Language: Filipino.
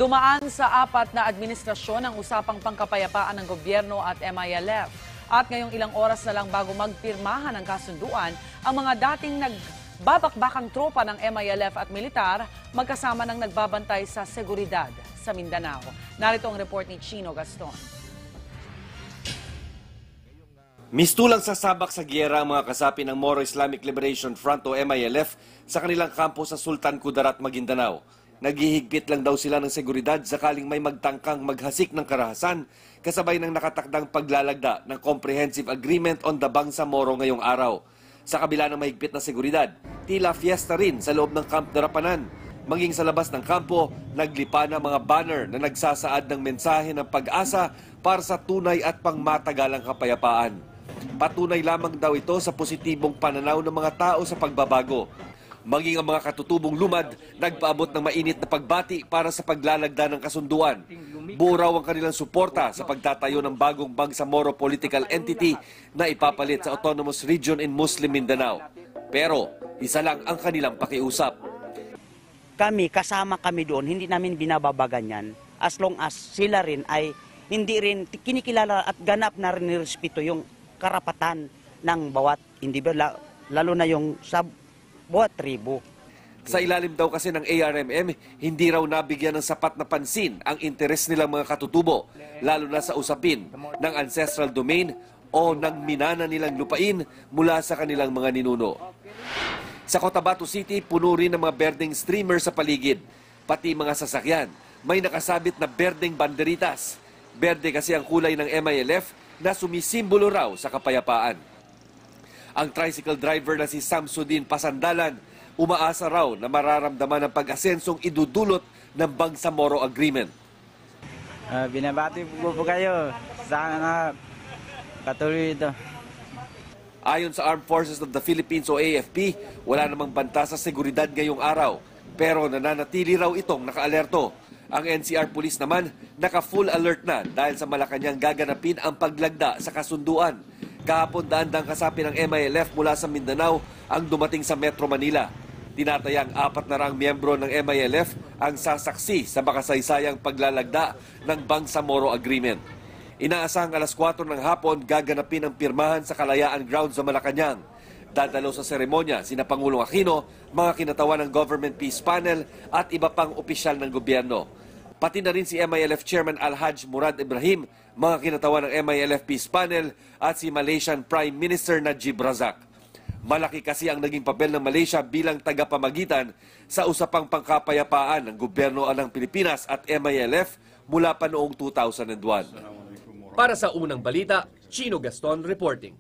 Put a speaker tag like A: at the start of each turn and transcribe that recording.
A: Dumaan sa 4 na administrasyon ang usapang pangkapayapaan ng gobyerno at MILF. At ngayong ilang oras na lang bago magpirmahan ng kasunduan, ang mga dating nagbabakbakang tropa ng MILF at militar magkasama ng nagbabantay sa seguridad sa Mindanao. Narito ang report ni Chino Gaston.
B: Mistulang sasabak sa giyera ang mga kasapi ng Moro Islamic Liberation Front o MILF sa kanilang kampo sa Sultan Kudarat, Maguindanao. Naghihigpit lang daw sila ng seguridad sakaling may magtangkang maghasik ng karahasan kasabay ng nakatakdang paglalagda ng Comprehensive Agreement on the Bangsamoro ngayong araw. Sa kabila ng mahigpit na seguridad, tila fiesta rin sa loob ng Camp Darapanan. Maging sa labas ng kampo, naglipa na mga banner na nagsasaad ng mensahe ng pag-asa para sa tunay at pangmatagalang kapayapaan. Patunay lamang daw ito sa positibong pananaw ng mga tao sa pagbabago. Maging ang mga katutubong lumad, nagpaabot ng mainit na pagbati para sa paglalagda ng kasunduan. Buo raw ang kanilang suporta sa pagtatayo ng bagong Bangsamoro political entity na ipapalit sa Autonomous Region in Muslim Mindanao. Pero isa lang ang kanilang pakiusap.
C: Kasama kami doon, hindi namin binababagan yan. As long as sila rin ay hindi rin kinikilala at ganap na rin nirespeto yung karapatan ng bawat individual, lalo na yung sa bawat tribo.
B: Sa ilalim daw kasi ng ARMM, hindi raw nabigyan ng sapat na pansin ang interes nilang mga katutubo, lalo na sa usapin ng ancestral domain o ng minana nilang lupain mula sa kanilang mga ninuno. Sa Cotabato City, puno rin ng mga berdeng streamer sa paligid. Pati mga sasakyan, may nakasabit na berdeng banderitas. Berde kasi ang kulay ng MILF na sumisimbolo raw sa kapayapaan. Ang tricycle driver na si Samsudin Pasandalan, umaasa raw na mararamdaman ang pag-asensong idudulot ng Bangsamoro Agreement.
D: Binabati po kayo. Sana patuloy ito.
B: Ayon sa Armed Forces of the Philippines o AFP, wala namang banta sa seguridad ngayong araw. Pero nananatili raw itong nakaalerto. Ang NCR Police naman, naka-full alert na dahil sa Malacanang gaganapin ang paglagda sa kasunduan. Kahapon daandang kasapi ng MILF mula sa Mindanao ang dumating sa Metro Manila. Tinatayang 400 miyembro ng MILF ang sasaksi sa makasaysayang paglalagda ng Bangsamoro Agreement. Inaasahang alas 4 ng hapon gaganapin ang pirmahan sa Kalayaan Grounds sa Malacanang. Dadalo sa seremonya sina Pangulong Aquino, mga kinatawan ng Government Peace Panel at iba pang opisyal ng gobyerno. Pati na rin si MILF Chairman Alhaj Murad Ibrahim, mga kinatawan ng MILF Peace Panel at si Malaysian Prime Minister Najib Razak. Malaki kasi ang naging papel ng Malaysia bilang tagapamagitan sa usapang pangkapayapaan ng gobyerno ng Pilipinas at MILF mula pa noong 2001.
E: Para sa unang balita, Chino Gaston reporting.